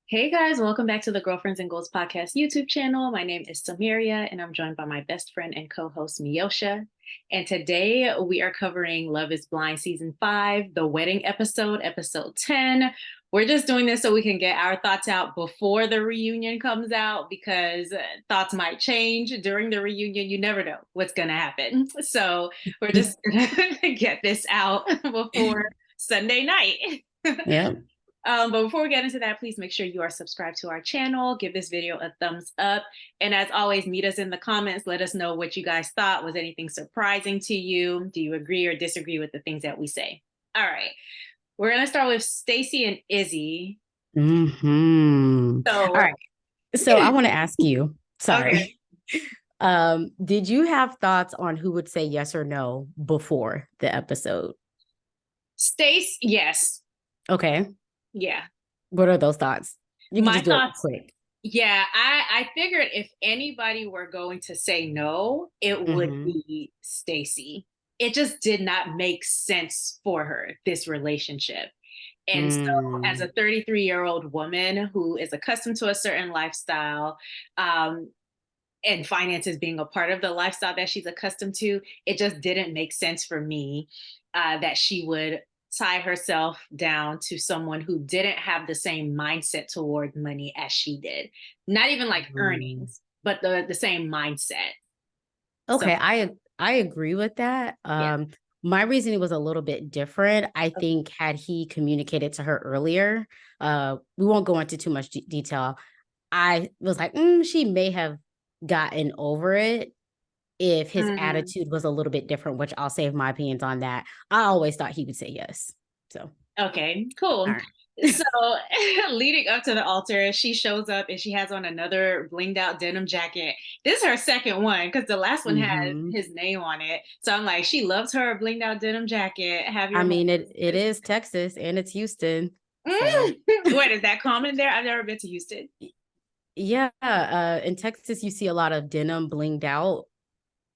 Hey guys, welcome back to the Girlfriends and Goals podcast YouTube channel. My name is Samaria and I'm joined by my best friend and co-host Miosha. And today we are covering Love is Blind season 5, the wedding episode, episode 10. We're just doing this so we can get our thoughts out before the reunion comes out because thoughts might change during the reunion. You never know what's going to happen. So we're just going to get this out before Sunday night. Yeah. But before we get into that, please make sure you are subscribed to our channel. Give this video a thumbs up. And as always, meet us in the comments. Let us know what you guys thought. Was anything surprising to you? Do you agree or disagree with the things that we say? All right. We're going to start with Stacy and Izzy. All So, right. So I want to ask you, okay. sorry. Did you have thoughts on who would say yes or no before the episode? Stace, yes. Okay. Yeah. What are those thoughts? You can My just do it thoughts, quick. yeah, I figured if anybody were going to say no, it would Mm-hmm. be Stacy. It just did not make sense for her, this relationship. And so, as Mm. a 33-year-old woman who is accustomed to a certain lifestyle, um, and finances being a part of the lifestyle that she's accustomed to, it just didn't make sense for me that she would tie herself down to someone who didn't have the same mindset toward money as she did. Not even like Mm. earnings, but the same mindset. So, Okay, I agree with that. yeah. My reasoning was a little bit different. I think had he communicated to her earlier, we won't go into too much detail. I was like, she may have gotten over it if his Mhm. attitude was a little bit different, which I'll save my opinions on that. I always thought he would say yes. So, Okay, all cool. right. So leading up to the altar, she shows up and she has on another blinged out denim jacket. This is her second one because the last one had Hmm. his name on it. So I'm like, she loves her blinged out denim jacket. Have I your mean, moment. it is Texas and it's Houston. So, Mm. What is that common there? I've never been to Houston. yeah, in Texas, you see a lot of denim blinged out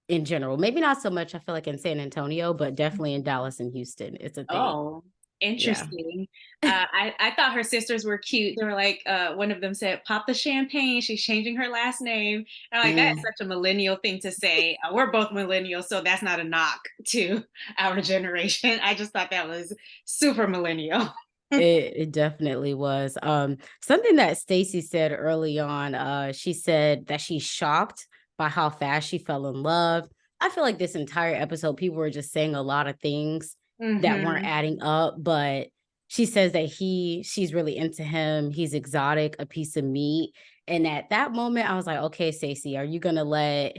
in general. Maybe not so much, I feel like in San Antonio, but definitely in Dallas and Houston. It's a thing. Oh, Yeah. interesting. I thought her sisters were cute. They were like, one of them said, "Pop the champagne." She's changing her last name. And I'm like, that's Mm. such a millennial thing to say. We're both millennials, so that's not a knock to our generation. I just thought that was super millennial. It definitely was. Something that Stacy said early on, she said that she's shocked by how fast she fell in love. I feel like this entire episode, people were just saying a lot of things that weren't Hmm. adding up, but she says that she's really into him. He's exotic, a piece of meat. And at that moment, I was like, okay, Stacy, are you gonna let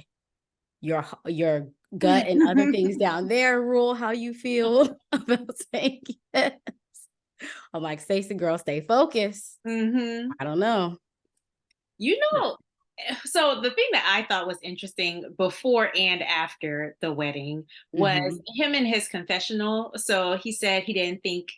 your gut and other things down there rule how you feel about saying yes? I'm like, Stacey, girl, stay focused. Hmm. I don't know. You know, so the thing that I thought was interesting before and after the wedding was Mm-hmm. him in his confessional. So he said he didn't think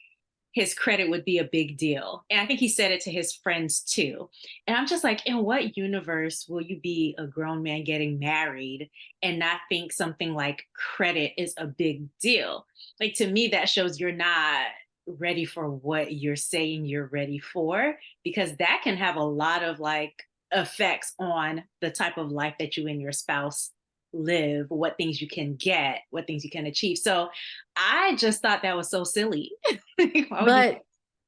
his credit would be a big deal. And I think he said it to his friends too. And I'm just like, in what universe will you be a grown man getting married and not think something like credit is a big deal? Like, to me, that shows you're not ready for what you're saying you're ready for, because that can have a lot of like effects on the type of life that you and your spouse live, what things you can get, what things you can achieve. So I just thought that was so silly. Why would you? But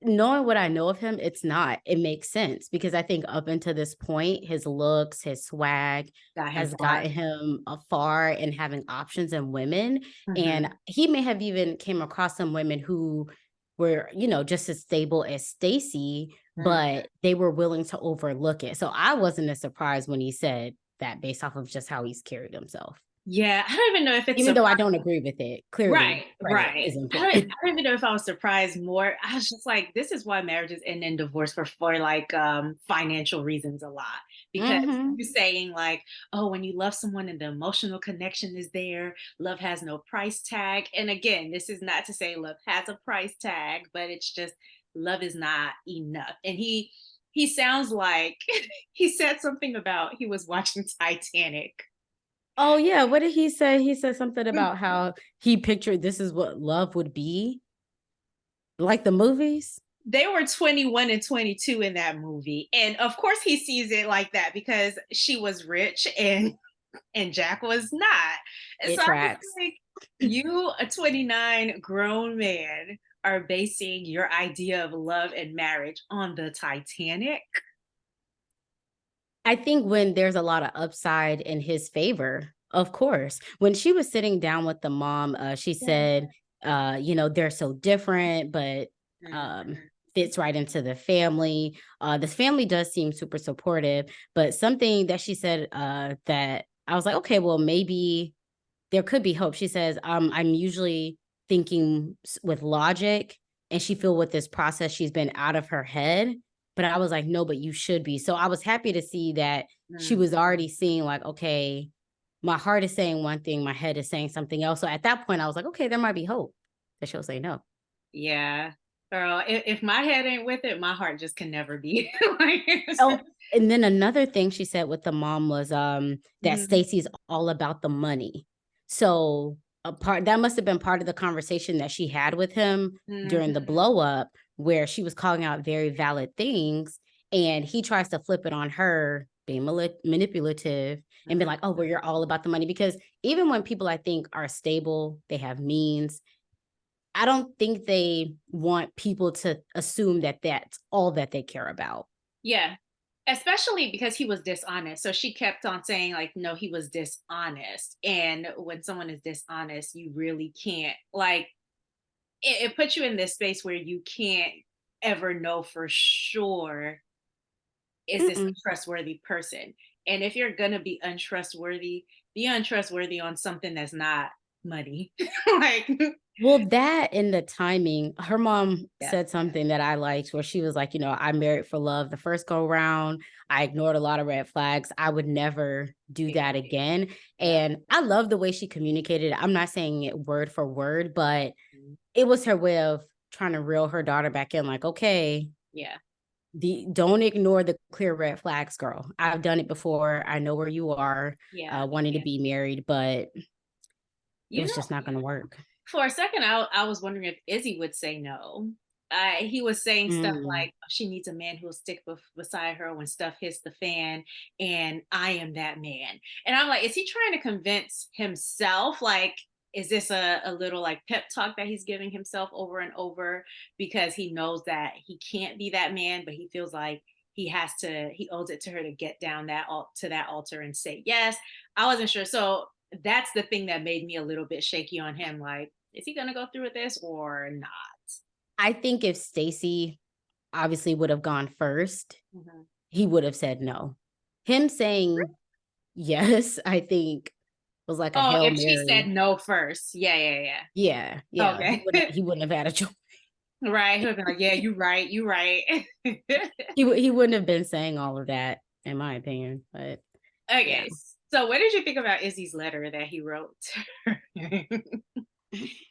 knowing what I know of him, it's not. It makes sense because I think up until this point, his looks, his swag Got him has far. gotten him afar and having options in women. Hmm. And he may have even came across some women who were, just as stable as Stacy, Hmm. but they were willing to overlook it. So I wasn't as surprised when he said that based off of just how he's carried himself. Yeah, I don't even know if it's Even a though I don't agree with it, clearly right, credit right. is I important. don't even know if I was surprised more. I was just like, this is why marriages end in divorce for like financial reasons a lot. Because Hmm. you saying like, oh, when you love someone and the emotional connection is there, love has no price tag. And again, this is not to say love has a price tag, but it's just love is not enough. And he sounds like he said something about he was watching Titanic. Oh yeah, what did he say? He said something about how he pictured this is what love would be, like the movies. they were 21 and 22 in that movie. And of course he sees it like that because she was rich and Jack was not. And It so I was tracks. like, you, a 29 grown man, are basing your idea of love and marriage on the Titanic. I think when there's a lot of upside in his favor, of course. When she was sitting down with the mom, she Yeah. said, they're so different, but um, Mhm. fits right into the family. The family does seem super supportive, but something that she said that I was like, okay, well, maybe there could be hope. She says, I'm usually thinking with logic, and she feel with this process she's been out of her head. But I was like, no, but you should be. So I was happy to see that she Mm. was already seeing like, okay, my heart is saying one thing, my head is saying something else. So at that point, I was like, okay, there might be hope that she'll say no. Yeah. Girl, if my head ain't with it, my heart just can never be. Like, Oh, and then another thing she said with the mom was that mhm. Stacy's all about the money. So a part that must have been part of the conversation that she had with him during the Mhm. blow up, where she was calling out very valid things, and he tries to flip it on her, being manipulative and be Mhm. like, "Oh, well, you're all about the money." Because even when people I think are stable, they have means. I don't think they want people to assume that that's all that they care about. Yeah. Especially because he was dishonest. So she kept on saying, like, no, he was dishonest. And when someone is dishonest, you really can't, like, it puts you in this space where you can't ever know for sure, is this a Mm-mm. trustworthy person? And if you're going to be untrustworthy on something that's not money. Like, Well, that and the timing, her mom yeah. said something that I liked where she was like, I married for love the first go round. I ignored a lot of red flags. I would never do that Exactly. again. Yeah. And I love the way she communicated it. I'm not saying it word for word, but Mhm. it was her way of trying to reel her daughter back in, like, okay, Yeah. don't ignore the clear red flags, girl. I've done it before. I know where you are, Yeah. wanting to be married, but it You was know, just not going to work. for a second, I was wondering if Izzy would say no. He was saying stuff Mm. like, she needs a man who will stick beside her when stuff hits the fan, and I am that man. And I'm like, is he trying to convince himself? Like, is this a little like pep talk that he's giving himself over and over because he knows that he can't be that man, but he feels like he owes it to her to get down to that altar and say yes. I wasn't sure. So that's the thing that made me a little bit shaky on him. Like, is he gonna go through with this or not? I think if Stacy obviously would have gone first, Mhm. he would have said no. Him saying yes, I think was like a Oh, Hail if she said Mary. no first. Yeah, yeah, yeah. Yeah, yeah. He Okay. wouldn't he wouldn't have had a choice. Right. He would be like, yeah, you right, you right. He wouldn't have been saying all of that, in my opinion. But yeah. Okay. So what did you think about Izzy's letter that he wrote to her?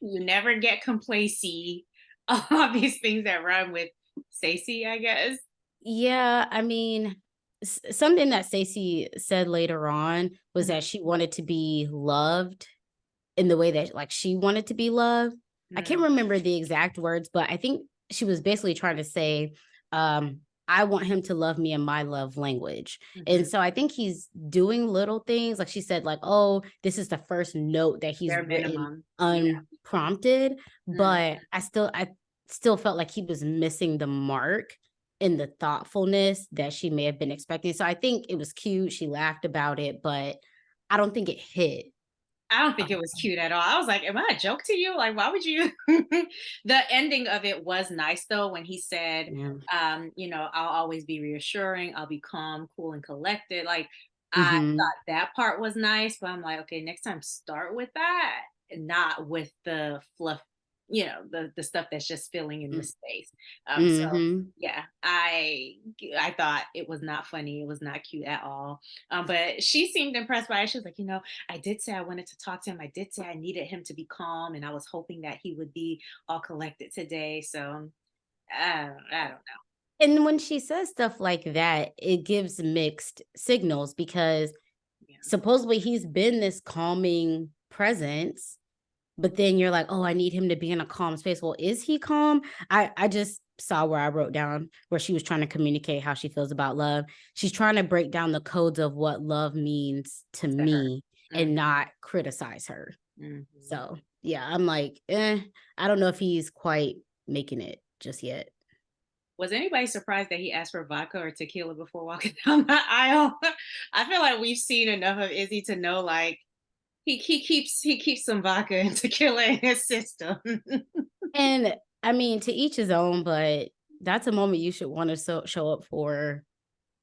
You never get complacency. All these things that rhyme with Stacy, I guess. Yeah, I mean, something that Stacey said later on was Mhm. that she wanted to be loved in the way that like she wanted to be loved. I can't Mm. remember the exact words, but I think she was basically trying to say, um, I want him to love me in my love language. And Mhm. so I think he's doing little things. Like she said, like, oh, this is the first note that he's Bare written minimum. Yeah. unprompted. Mm. But I still felt like he was missing the mark in the thoughtfulness that she may have been expecting. So I think it was cute. She laughed about it, but I don't think it hit. I don't think Um, it was cute at all. I was like, "Am I a joke to you? Like, why would you?" The ending of it was nice though when he said, yeah. "I'll always be reassuring. I'll be calm, cool, and collected." Like, I Mhm. thought that part was nice, but I'm like, okay, next time start with that and not with the fluff, the stuff that's just filling in the Mm. space. So Mhm. yeah, I thought it was not funny. It was not cute at all. But she seemed impressed by it. She was like, I did say I wanted to talk to him. I did say I needed him to be calm, and I was hoping that he would be all collected today. So I don't know. And when she says stuff like that, it gives mixed signals because Yeah. supposedly he's been this calming presence, but then you're like, "Oh, I need him to be in a calm space." Well, is he calm? I just saw where I wrote down where she was trying to communicate how she feels about love. She's trying to break down the codes of what love means to To her. me and not criticize her. Mhm. So yeah, I'm like, I don't know if he's quite making it just yet. Was anybody surprised that he asked for vodka or tequila before walking down the aisle? I feel like we've seen enough of Izzy to know, like, he keeps some vodka and tequila in his system. And I mean, to each his own, but that's a moment you should want to show up for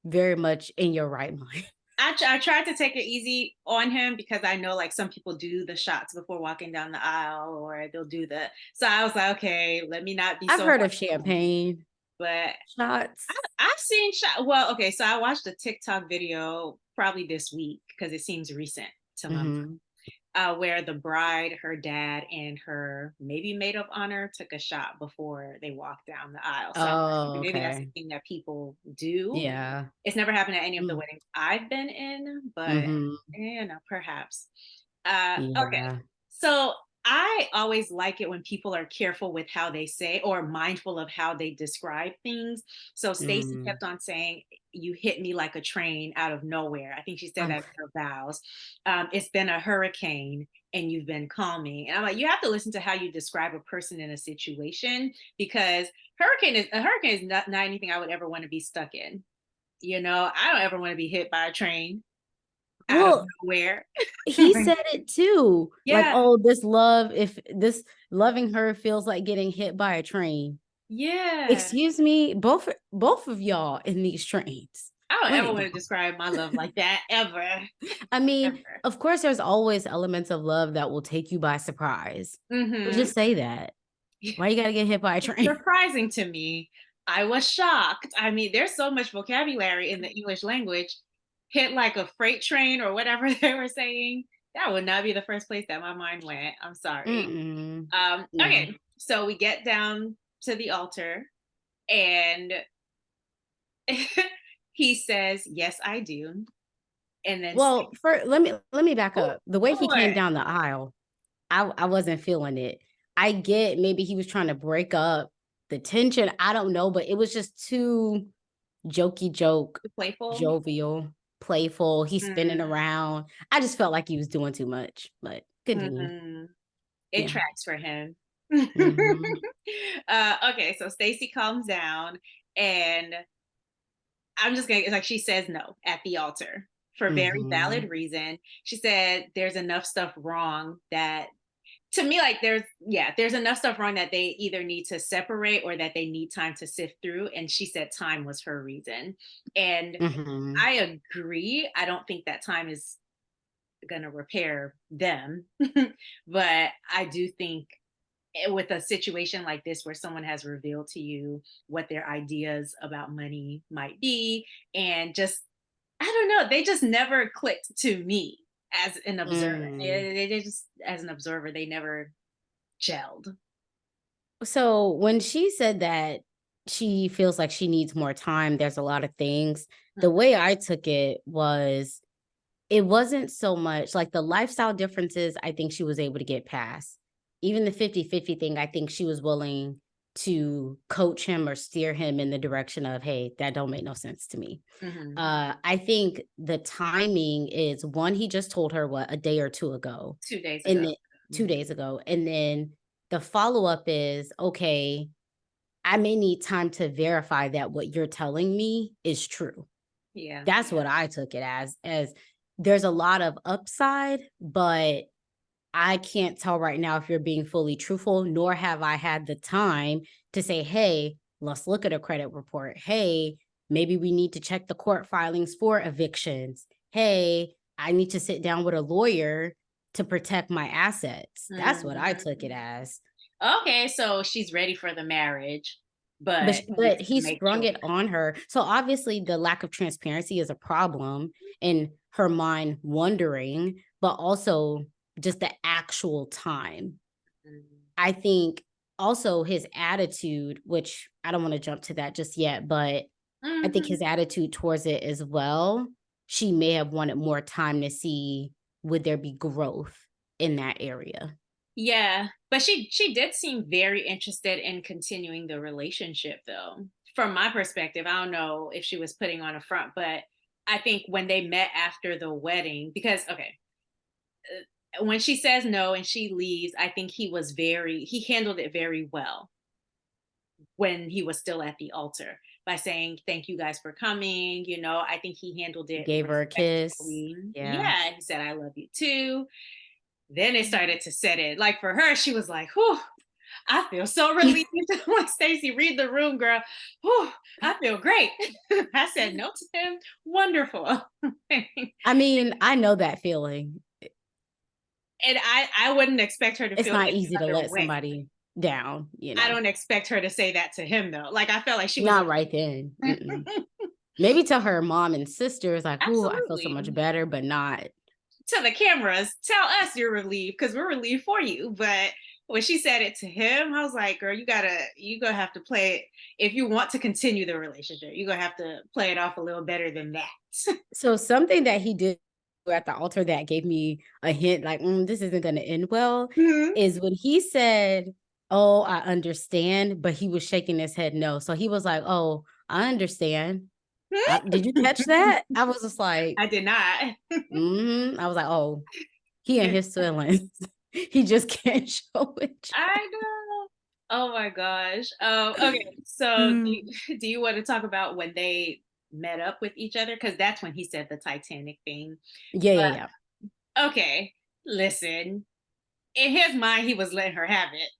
very much in your right mind. I tried to take it easy on him because I know, like, some people do the shots before walking down the aisle, or they'll do the. So I was like, okay, let me not be I've so heard of hard on him. champagne But shots. I've seen shot. Well, okay, so I watched a TikTok video probably this week because it seems recent to my mind, Hmm. where the bride, her dad, and her maybe maid of honor took a shot before they walked down the aisle. So I'm Oh, like, maybe that's a okay. thing that people do. Yeah. It's never happened at any of the weddings I've been in, but Mm-hmm. perhaps. Okay. Yeah. So I always like it when people are careful with how they say or mindful of how they describe things. So Stacy Mm. kept on saying, "You hit me like a train out of nowhere." I think she said Oh, that in her vows. It's been a hurricane and you've been calming. And I'm like, you have to listen to how you describe a person in a situation, because a hurricane is not anything I would ever want to be stuck in. I don't ever want to be hit by a train out of well, nowhere. he said it too. Like, Yeah. oh, if this loving her feels like getting hit by a train. Yeah. Excuse me, both of y'all in these trains. I don't Bring ever it want to down. describe my love like that ever. I mean, Ever. of course, there's always elements of love that will take you by surprise. But Hmm. just say that. Why you gotta get hit by a It's train? surprising to me. I was shocked. I mean, there's so much vocabulary in the English language. Hit like a freight train or whatever they were saying. That would not be the first place that my mind went. I'm sorry. Mm-mm. No. Okay, so we get down to the altar, and he says, "Yes, I do." And then, Well, for let me back oh, up. The way he came Lord, down the aisle, I wasn't feeling it. I get maybe he was trying to break up the tension. I don't know, but it was just too jokey joke, playful. jovial, playful. He's spinning Mm, around. I just felt like he was doing too much, but continue. mhm. It Yeah. tracks for him. Mhm. Okay, so Stacy calms down, and I'm just gonna, like, she says no at the altar for very Mhm. valid reason. She said there's enough stuff wrong that, to me, like, there's enough stuff wrong that they either need to separate or that they need time to sift through. And she said time was her reason. And Mhm. I agree. I don't think that time is going to repair them. But I do think, with a situation like this where someone has revealed to you what their ideas about money might be, and just, I don't know, they just never clicked to me as an observer. Mm. They just, as an observer, they never gelled. So when she said that she feels like she needs more time, there's a lot of things. The way I took it was it wasn't so much like the lifestyle differences, I think she was able to get past. Even the 50-50 thing, I think she was willing to coach him or steer him in the direction of, hey, that don't make no sense to me. Mhm. I think the timing is one, he just told her what a day or two ago, 2 days and ago. then Mhm. 2 days ago. And then the follow-up is okay, I may need time to verify that what you're telling me is true. Yeah. That's what I took it as there's a lot of upside, but I can't tell right now if you're being fully truthful, nor have I had the time to say, hey, let's look at a credit report. Hey, maybe we need to check the court filings for evictions. Hey, I need to sit down with a lawyer to protect my assets. That's what I took it Mhm. as. Okay, so she's ready for the marriage, But but sh needs but to he make sprung sure. it on her. So, obviously, the lack of transparency is a problem in her mind wondering, but also just the actual time. Mhm. I think also his attitude, which I don't wanna jump to that just yet, but I think Mhm. his attitude towards it as well, she may have wanted more time to see would there be growth in that area. Yeah, but she did seem very interested in continuing the relationship though. From my perspective, I don't know if she was putting on a front, but I think when they met after the wedding, because okay, when she says no and she leaves, I think he handled it very well when he was still at the altar by saying thank you guys for coming. I think he handled it Gave her a kiss. respectfully. Yeah. Yeah, he said I love you too. Then it started to set in. Like for her, she was like, whew, I feel so relieved. Like Stacy, read the room, girl. Whew, I feel great. I said no to him. Wonderful. And I mean, I know that feeling. I wouldn't expect her to It's feel not any easy to other let way. somebody down, I don't expect her to say that to him though. Like I felt like she was Not right then. like, Mm-mm. Maybe to her mom and sisters, like, "Ooh, I feel so absolutely. much better," but not. To the cameras, tell us you're relieved because we're relieved for you. But when she said it to him, I was like, girl, you gonna have to play it if you want to continue the relationship. You're gonna have to play it off a little better than that. So something that he did at the altar that gave me a hint, like, this isn't gonna end well, Mhm. is when he said, "Oh, I understand," but he was shaking his head no. So he was like, "Oh, I understand." Did you catch that? I was just like, I did not. I was like, "Oh, he and his feelings." He just can't show it. I know. Oh my gosh. Okay. So do Mm. you, do you want to talk about when they met up with each other? Because that's when he said the Titanic thing. Yeah, yeah, yeah. Okay, listen. In his mind, he was letting her have it.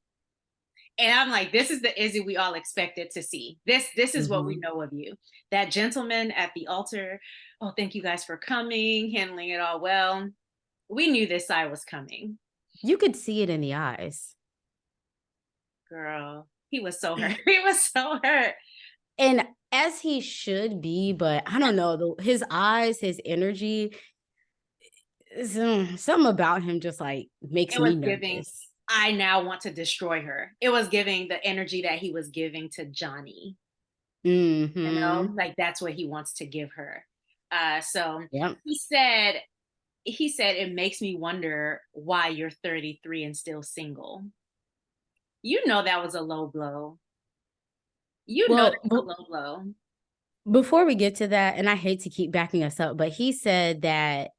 And I'm like, this is the Izzy we all expected to see. This is what we Mhm. know of you. That gentleman at the altar. Oh, thank you guys for coming, handling it all well. We knew this side was coming. You could see it in the eyes. Girl, he was so hurt. He was so hurt. And as he should be, but I don't know, his eyes, his energy, something about him just like makes It was me giving, nervous. I now want to destroy her. It was giving the energy that he was giving to Johnny. Mhm. Like that's what he wants to give her. So Yep. he said, it makes me wonder why you're 33 and still single. That was a low blow. Well, That's a low blow. before we get to that, and I hate to keep backing us up, but he said that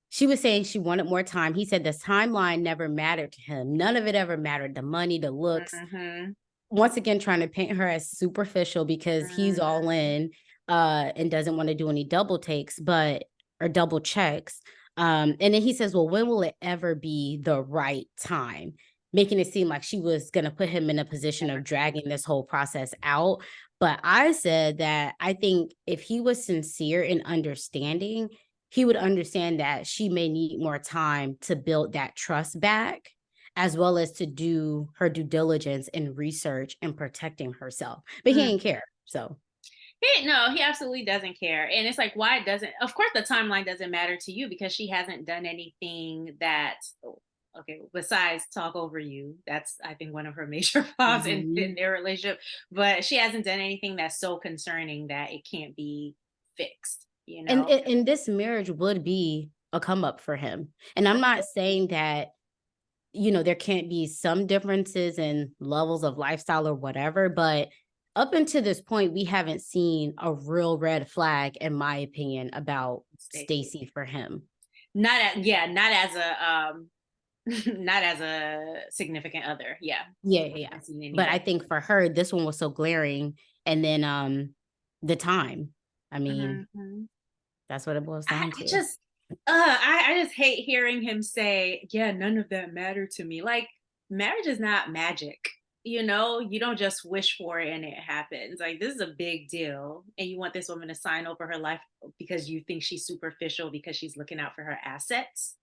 she was saying she wanted more time. He said the timeline never mattered to him. None of it ever mattered. The money, the looks. Hmm. Once again, trying to paint her as superficial because he's all in and doesn't want to do any double takes, but or double checks. And then he says, well, when will it ever be the right time? Making it seem like she was going to put him in a position of dragging this whole process out. But I said that I think if he was sincere in understanding, he would understand that she may need more time to build that trust back, as well as to do her due diligence and research and protecting herself. But he Mm. ain't care. So No, he absolutely doesn't care. And it's like, why doesn't, of course, the timeline doesn't matter to you because she hasn't done anything that, okay, besides talk over you. That's, I think, one of her major flaws in mhm. their relationship. But she hasn't done anything that's so concerning that it can't be fixed, you And, know? and this marriage would be a come up for him. And I'm not saying that, there can't be some differences in levels of lifestyle or whatever, but up until this point, we haven't seen a real red flag, in my opinion, about Stacy. Stacy for him. Not as a, not as a significant other. Yeah. Yeah, We yeah, yeah. haven't seen any But I red. think for her, this one was so glaring. And then the time. I mean, Mhm. that's what it boils down I to. just I just hate hearing him say, "Yeah, none of that mattered to me." Like marriage is not magic. You don't just wish for it and it happens. Like this is a big deal and you want this woman to sign over her life because you think she's superficial because she's looking out for her assets.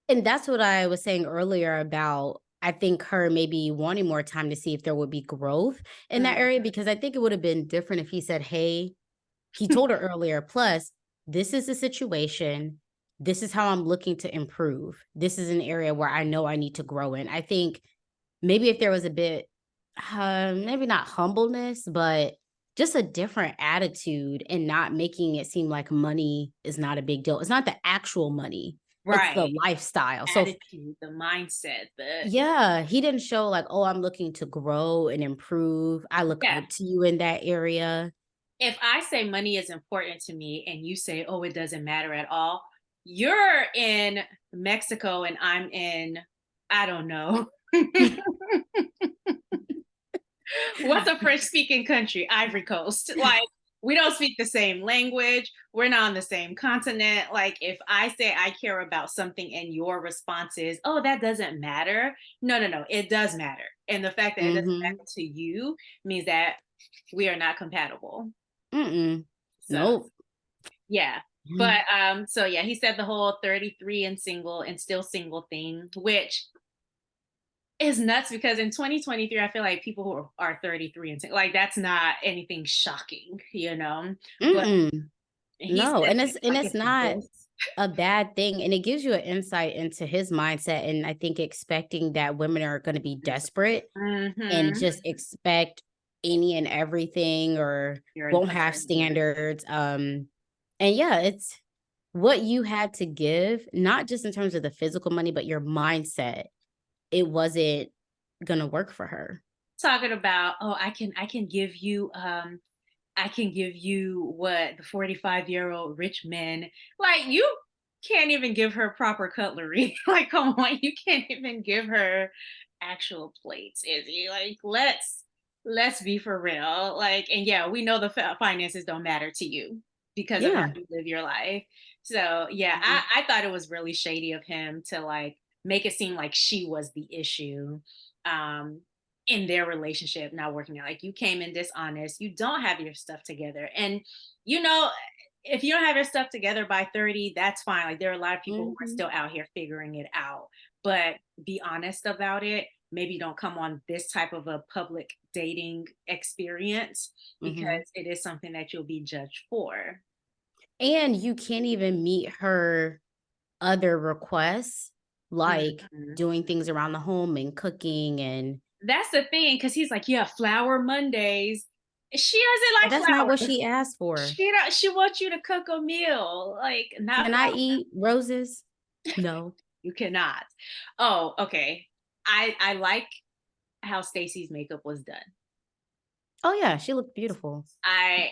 And that's what I was saying earlier about I think her maybe wanting more time to see if there would be growth in that area, Mhm. because I think it would have been different if he said, hey, he told her earlier, plus, this is the situation. This is how I'm looking to improve. This is an area where I know I need to grow in. I think maybe if there was a bit, maybe not humbleness, but just a different attitude and not making it seem like money is not a big deal. It's not the actual money It's the Right. lifestyle. So Attitude, the mindset, the yeah, he didn't show like, "Oh, I'm looking to grow and improve. I look yeah. up to you in that area." If I say money is important to me and you say, "Oh, it doesn't matter at all," you're in Mexico and I'm in, I don't know. What's a French speaking country? Ivory Coast. Like, we don't speak the same language. We're not on the same continent. Like, if I say I care about something and your response is, "Oh, that doesn't matter." No, no, no. It does matter. And the fact that it doesn't Mhm. matter to you means that we are not compatible. Mm-mm. So, Nope. yeah. Mhm. But so yeah, he said the whole 33 and single and still single thing, which is nuts because in 2023, I feel like people who are 33 and like that's not anything shocking, you know. But Mm-mm. he No, said and like it's it's not this. a bad thing, and it gives you an insight into his mindset, and I think expecting that women are gonna be desperate and Mm-hmm. just expect any and everything or You're won't have entitled. standards, and yeah, it's what you had to give, not just in terms of the physical money, but your mindset. It wasn't gonna work for her. Talking about, oh, I can give you what the 45-year-old rich man. Like you can't even give her proper cutlery. Like, come on, you can't even give her actual plates, Izzy. Like, let's be for real. Like, and yeah, we know the finances don't matter to you because of how Yeah. you live your life. So yeah, Mhm. I thought it was really shady of him to like make it seem like she was the issue. Um, in their relationship not working out. Like you came in dishonest, you don't have your stuff together. And you know, if you don't have your stuff together by 30, that's fine. Like there are a lot of people who are Mhm. still out here figuring it out. But be honest about it. Maybe don't come on this type of a public dating experience Mhm. because it is something that you'll be judged for. And you can't even meet her other requests, like Mhm. doing things around the home and cooking and That's the thing, because he's like, yeah, flower Mondays. She doesn't but like that's not what flowers. she asked for. She wants you to cook a meal, like not "Can I eat roses?" "No." you cannot. Oh, okay. I like how Stacy's makeup was done. "Oh, yeah, she looked beautiful." I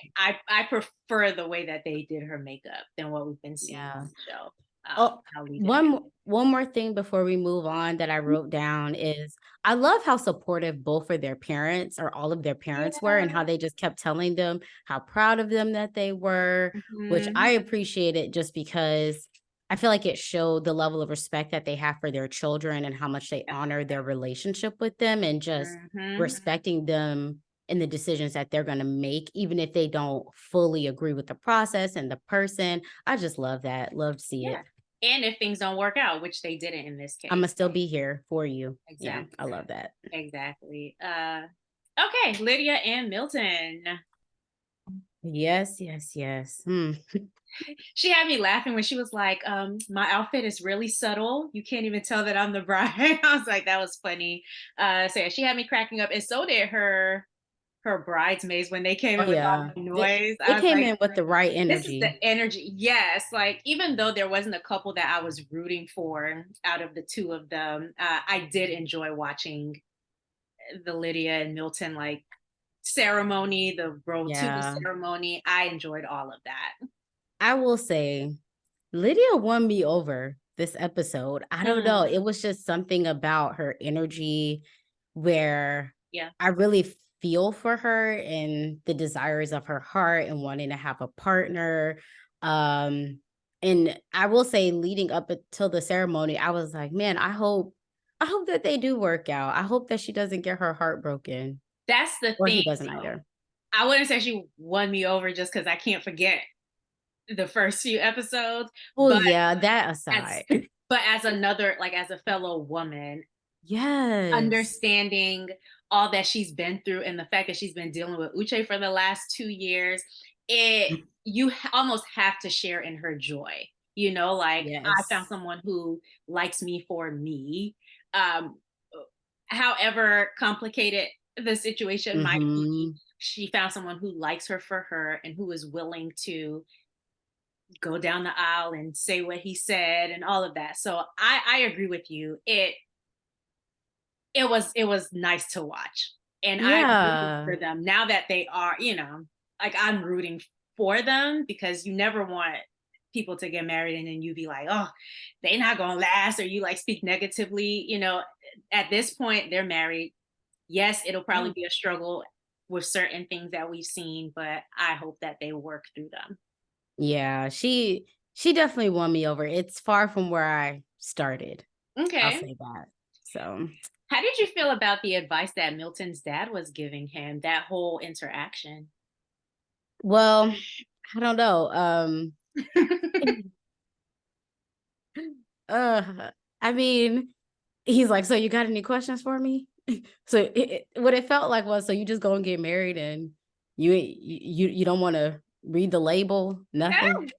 prefer the way that they did her makeup than what we've been seeing on Yeah. the show. Oh, How Lee did her. one more thing before we move on that I wrote down is I love how supportive both of their parents or all of their parents were and how Yeah. they just kept telling them how proud of them that they were, which I Mhm. appreciated just because I feel like it showed the level of respect that they have for their children and how much they honor their relationship with them and just Mhm. respecting them in the decisions that they're going to make, even if they don't fully agree with the process and the person. I just love that. Love to see Yeah. it. And if things don't work out, which they didn't in this Imma case. still be here for you. Yeah, Exactly. I love that. Exactly. Okay, Lydia and Milton. Yes, yes, yes. Hmm. She had me laughing when she was like, my outfit is really subtle. You can't even tell that I'm the bride. I was like, that was funny. So yeah, she had me cracking up. And so did her bridesmaids when they came Oh, in with all yeah. the They noise. they I was came like, in with the right this is the energy. energy. Yes. Like, even though there wasn't a couple that I was rooting for out of the two of them, I did enjoy watching the Lydia and Milton like ceremony, the Rotunda Yeah. ceremony. I enjoyed all of that. I will say, Lydia won me over this episode. I don't know, Mm, it was just something about her energy where yeah. I really feel for her and the desires of her heart and wanting to have a partner. And I will say leading up until the ceremony, I was like, man, I hope that they do work out. I hope that she doesn't get her heart broken That's the or thing. he doesn't either. I wouldn't say she won me over just because I can't forget the first few episodes, Well, but yeah, that as aside. as another like as a fellow woman, Yes. understanding all that she's been through and the fact that she's been dealing with Uche for the last 2 years, it you almost have to share in her joy. You know, like I found Yes. someone who likes me for me. Um, however complicated the situation might be, Mhm. she found someone who likes her for her and who is willing to go down the aisle and say what he said and all of that. So I agree with you. It was nice to watch. And I rooted Yeah. for them now that they are, like I'm rooting for them because you never want people to get married and then you be like, oh, they not gonna last, or you like speak negatively. At this point, they're married. Yes, it'll Yeah. probably be a struggle with certain things that we've seen, but I hope that they work through them. Yeah, she definitely won me over. It's far from where I started. I'll Okay. say that. So, How did you feel about the advice that Milton's dad was giving him, that whole interaction? well, I don't know. Uh, I mean, he's like, "So you got any questions for me?" So what it felt like was, so you just go and get married and you don't want to read the label, nothing.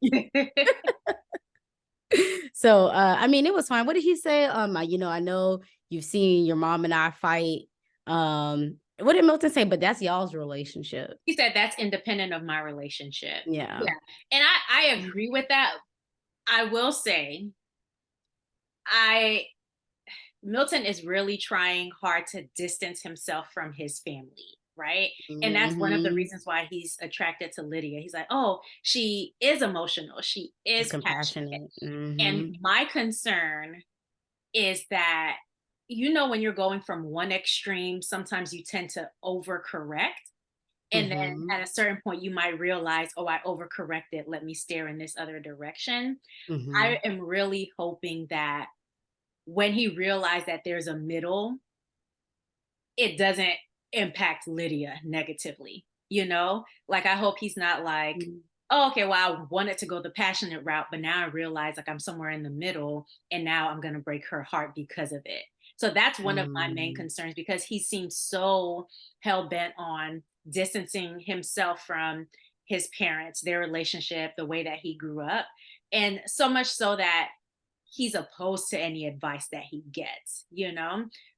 So I mean, it was fine. What did he say? I know you've seen your mom and I fight. What did Milton say? But that's y'all's relationship. He said that's independent of my relationship. Yeah. Yeah. And I agree with that. I will say, I Milton is really trying hard to distance himself from his family, right? And that's one of the Hmm. reasons why he's attracted to Lydia. He's like, oh, she is emotional, she She's is passionate. compassionate. And Hmm. my concern is that, when you're going from one extreme, sometimes you tend to overcorrect. And then Hmm. at a certain point, you might realize, oh, I overcorrected. Let me steer in this other direction. I Hmm. am really hoping that when he realized that there's a middle, it doesn't impact Lydia negatively, Like I hope he's not like, oh, okay, well, I wanted to go the passionate route, but now I realize like I'm somewhere in the middle and now I'm gonna break her heart because of it. So that's one of my main Hmm. concerns because he seems so hell bent on distancing himself from his parents, their relationship, the way that he grew up. And so much so that he's opposed to any advice that he gets,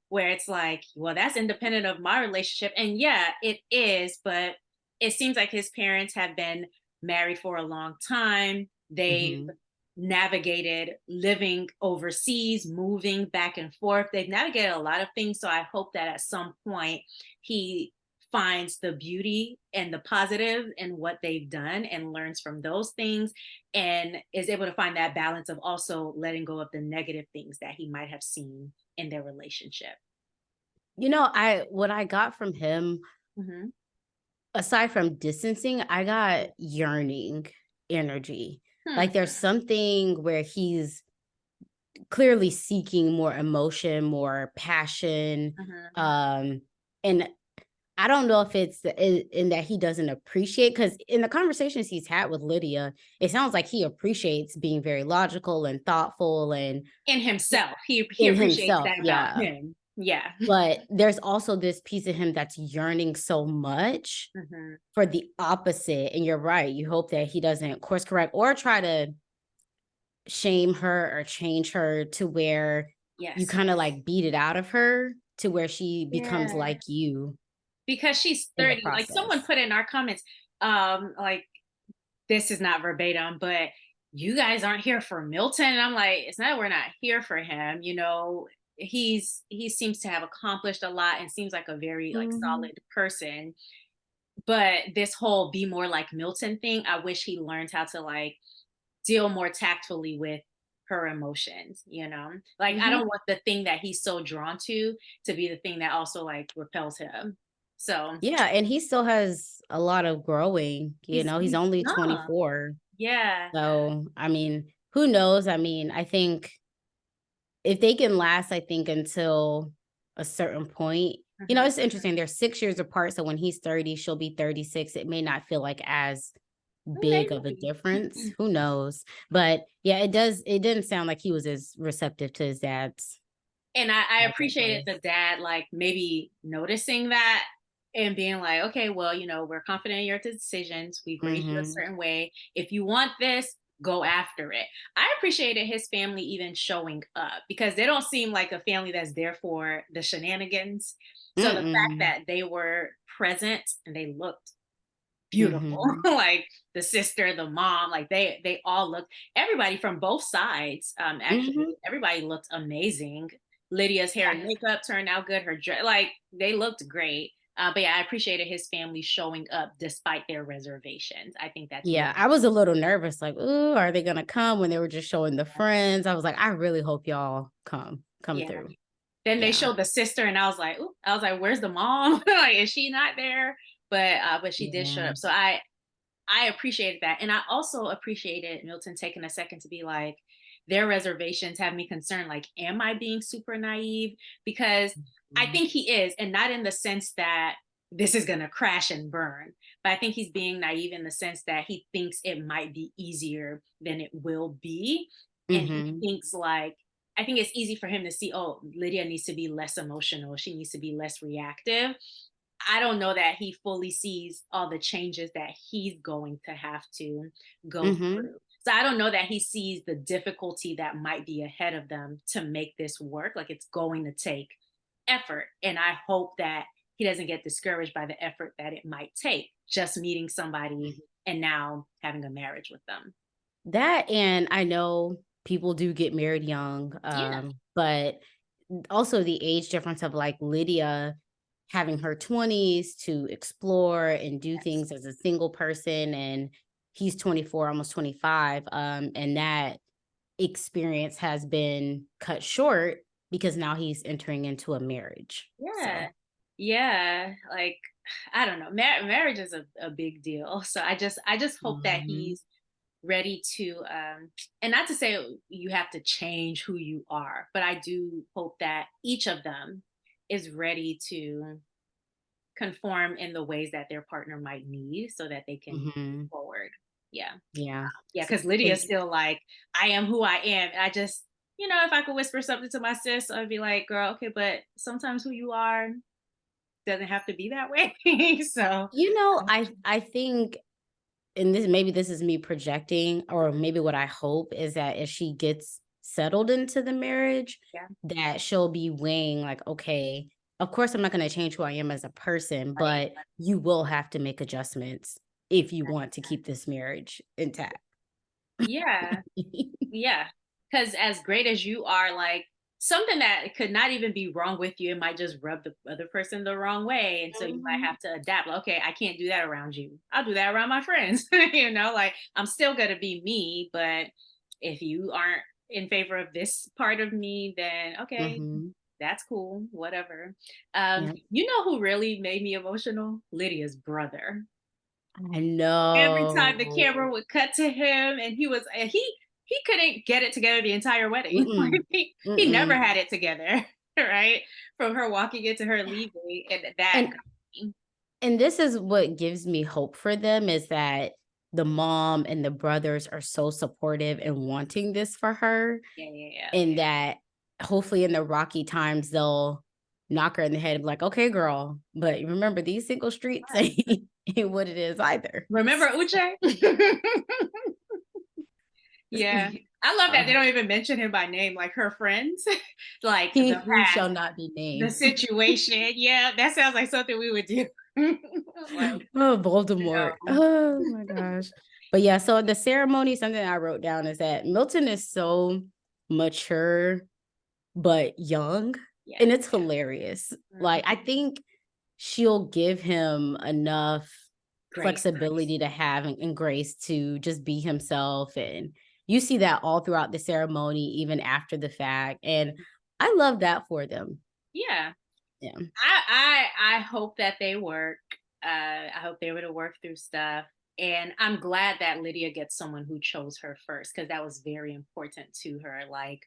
where it's like, well, that's independent of my relationship. And yeah, it is, but it seems like his parents have been married for a long time. They've Hmm. navigated living overseas, moving back and forth. They've navigated a lot of things. So I hope that at some point he finds the beauty and the positive in what they've done and learns from those things and is able to find that balance of also letting go of the negative things that he might have seen in their relationship. I what I got from him, Hmm. aside from distancing, I got yearning energy. Hmm. Like there's something where he's clearly seeking more emotion, more passion. Hmm. And I don't know if it's in that he doesn't appreciate, because in the conversations he's had with Lydia, it sounds like he appreciates being very logical and thoughtful and In himself, he in appreciates himself. that about Yeah. him. Yeah. But there's also this piece of him that's yearning so much Hmm. for the opposite. And you're right. You hope that he doesn't course correct or try to shame her or change her to where you Yes. kind of like beat it out of her to where she becomes Yeah. like you Because she's in the 30. Like someone process. put in our comments, like this is not verbatim, but you guys aren't here for Milton. And I'm like, it's not, we're not here for him. He seems to have accomplished a lot and seems like a very like Mhm. solid person. But this whole be more like Milton thing, I wish he learned how to like deal more tactfully with her emotions. Like I Mhm. don't want the thing that he's so drawn to be the thing that also like repels him. So Yeah, and he still has a lot of growing, he's he's only young. 24. Yeah. So, I mean, who knows? I mean, I think if they can last, I think until a certain point, Mhm. it's interesting. They're 6 years apart. So when he's 30, she'll be 36. It may not feel like as big of a Maybe. difference. Who knows? But yeah, it didn't sound like he was as receptive to his And I dad's appreciated the advice. dad like maybe noticing that and being like, okay, well, we're confident in your decisions. We've raised you a Mhm. certain way. If you want this, go after it. I appreciated his family even showing up because they don't seem like a family that's there for the shenanigans. So the fact Mm-mm. that they were present and they looked beautiful. Mhm. Like the sister, the mom, like they all looked, everybody from both sides, actually, Mhm. everybody looked amazing. Lydia's hair and makeup turned out good. Her dress, like they looked great. But yeah, I appreciated his family showing up despite their reservations. I think that's Yeah, really, I was a little nervous, like, "Ooh, are they gonna come?" When they were just showing the friends. I was like, "I really hope y'all come yeah. through." Then they Yeah. showed the sister, and I was like, ooh, I was like, where's the mom? Like, is she not there? But she did show Yeah. up. So I appreciated that. And I also appreciated Milton taking a second to be like, their reservations have me concerned. Like, am I being super naive? Because I Mhm. think he is, and not in the sense that this is going to crash and burn, but I think he's being naive in the sense that he thinks it might be easier than it will be. And he Mhm. thinks, like, I think it's easy for him to see, oh, Lydia needs to be less emotional. She needs to be less reactive. I don't know that he fully sees all the changes that he's going to have to go Mhm. through. So I don't know that he sees the difficulty that might be ahead of them to make this work. Like it's going to take effort. And I hope that he doesn't get discouraged by the effort that it might take just meeting somebody and now having a marriage with them. That, and I know people do get married young, Yeah. but also the age difference of, like, Lydia having her 20s to explore and do Yes. things as a single person, and he's 24, almost 25, and that experience has been cut short because now he's entering into a marriage, Yeah. so Yeah. Like, I don't know. Marriage is a big deal. So I just hope that Mhm. he's ready to and not to say you have to change who you are, but I do hope that each of them is ready to conform in the ways that their partner might need so that they can move Mhm. forward. Yeah. Yeah. Yeah, So because Lydia's 'cause still like, I am who I am. And I just, if I could whisper something to my sis, I'd be like, girl, okay, but sometimes who you are doesn't have to be that way. So I think, and this is me projecting, or maybe what I hope is that if she gets settled into the marriage, yeah, that she'll be weighing like, okay, of course I'm not going to change who I am as a person, right. but you will have to make adjustments if you want to keep this marriage intact. Yeah. Yeah. Because as great as you are, like something that could not even be wrong with you, it might just rub the other person the wrong way. And so you might Mhm. have to adapt. Like, okay, I can't do that around you. I'll do that around my friends. Like I'm still going to be me. But if you aren't in favor of this part of me, then okay, Mhm. that's cool. Whatever. Yeah. You know who really made me emotional? Lydia's brother. I Every time the know. camera would cut to him and he couldn't get it together the entire wedding. Like Mm-mm. he never Mm-mm. had it together, right? From her walking into her leaving, and that And got me. And this is what gives me hope for them, is that the mom and the brothers are so supportive and wanting this for her, Yeah, yeah, yeah. and that hopefully in the rocky times they'll knock her in the head and be like, "Okay, girl, but remember these single streets Right. ain't what it is either." Remember Uche? Yeah. I love that they Uh, don't even mention him by name, like her friends, like he the who past, shall not be the named. situation. Yeah, that sounds like something we would do. Like, Oh, Voldemort. no. Oh my gosh. But yeah, so the ceremony, something I wrote down is that Milton is so mature but young, Yeah. and it's hilarious. Like, I Mhm. think she'll give him enough Grace. flexibility to have and grace to just be himself, and you see that all throughout the ceremony, even after the fact, and I love that for them. Yeah. Yeah. I hope that they work. I hope they were to work through stuff. And I'm glad that Lydia gets someone who chose her first because that was very important to her. Like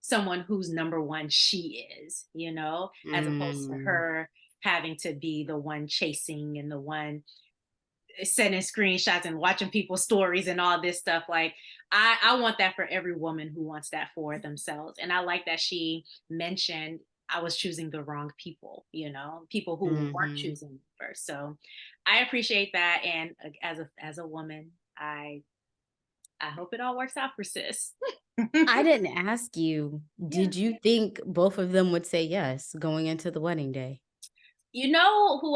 someone whose number one she is, as opposed to Mm. her having to be the one chasing and the one sending screenshots and watching people's stories and all this stuff. Like I want that for every woman who wants that for themselves. And I like that she mentioned I was choosing the wrong people, people who weren't Mhm. choosing me first. So I appreciate that. And as a woman, I hope it all works out for sis. I didn't ask you, Yeah. did you think both of them would say yes going into the wedding day? You know who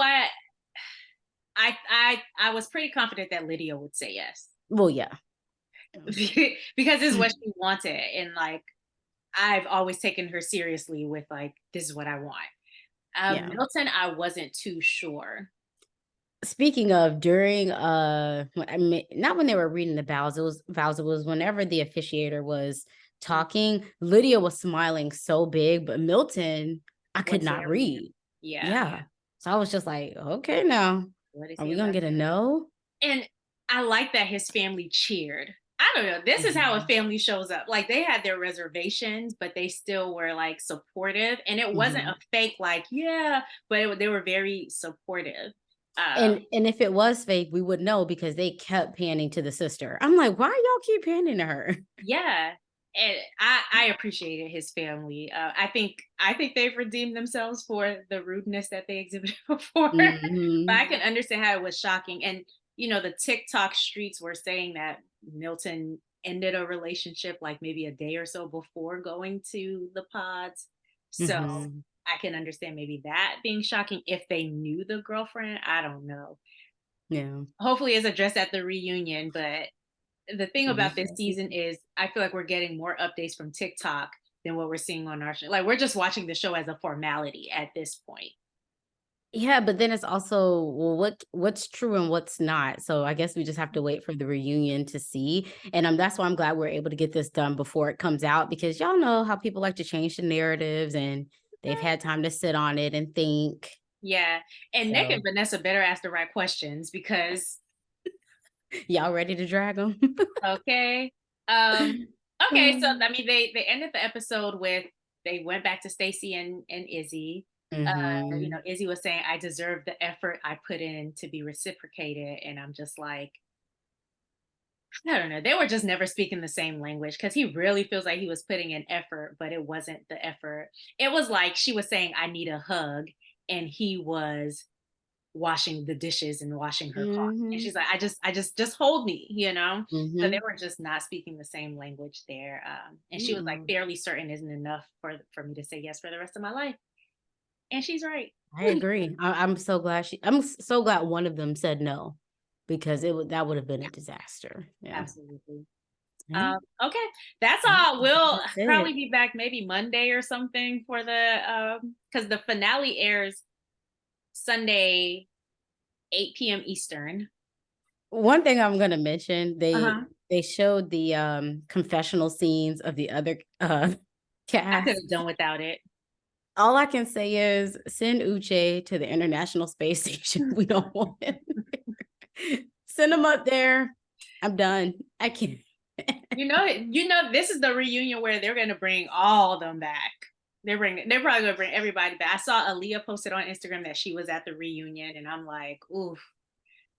I was pretty confident that Lydia would say yes. Well, yeah. Because this is what she wanted, and, like, I've always taken her seriously with, like, "This is what I want." Yeah. Milton, I wasn't too sure. Speaking of, during, I mean, not when they were reading the vows, it was whenever the officiator was Mm, talking, Lydia was smiling so big, but Milton, I could was not there reading. read. Yeah, Yeah. So I was just like, "Okay, now, what is are he we gonna about get a to say? no?" And I like that his family cheered. I don't know, this is how a Mhm. family shows up. Like, they had their reservations, but they still were, like, supportive, and it wasn't a Mhm. fake, like, "Yeah," but they were very supportive. And if it was fake, we would know because they kept panning to the sister. I'm like, "Why y'all keep panning to her?" Yeah, and I appreciated his family. I think they've redeemed themselves for the rudeness that they exhibited before. But I Mhm. can understand how it was shocking. And the TikTok streets were saying that Milton ended a relationship like maybe a day or so before going to the pods. So Mhm. I can understand maybe that being shocking if they knew the girlfriend. I don't know. Yeah. Hopefully it's addressed at the reunion, but the thing We about this shall see. season is I feel like we're getting more updates from TikTok than what we're seeing on our show. Like, we're just watching the show as a formality at this point. Yeah, but then it's also, well, what's true and what's not. So I guess we just have to wait for the reunion to see. And that's why I'm glad we're able to get this done before it comes out, because y'all know how people like to change the narratives, and they've had time to sit on it and think. Yeah. And Nick and So Vanessa better ask the right questions because y'all ready to drag them? okay. Okay, so I mean they ended the episode with they went back to Stacy and Izzy. Hmm. Izzy was saying, I deserve the effort I put in to be reciprocated. And I'm just like, I don't know. They were just never speaking the same language because he really feels like he was putting in effort, but it wasn't the effort. It was like she was saying, I need a hug. And he was washing the dishes and washing her car. And Hmm. she's like, just hold me. So they Hmm. were just not speaking the same language there. And she was like, Mm-mm. fairly certain isn't enough for me to say yes for the rest of my life. And she's right. I agree. I'm so glad so glad one of them said no, because that would have been a disaster. Yeah. Absolutely. Yeah. Okay, that's Yeah. all. We'll That's probably it. be back maybe Monday or something for the because the finale airs Sunday, 8 p.m. Eastern. One thing I'm gonna mention, they Uh-huh. they showed the, confessional scenes of the other, I could cast. have done without it. All I can say is send Uche to the International Space Station. We don't want him there. Send him up there. I'm done. I can't. This is the reunion where they're gonna bring all of them back. They're probably gonna bring everybody back. I saw Aaliyah posted on Instagram that she was at the reunion, and I'm like, oof,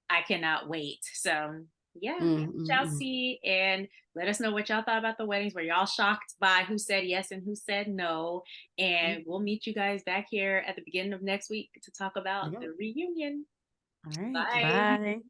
I cannot wait. So yeah, we Mm, mm, shall mm. see, and let us know what y'all thought about the weddings. Were y'all shocked by who said yes and who said no? Mm, And we'll meet you guys back here at the beginning of next week to talk about yep. the reunion. All right. Bye. Bye.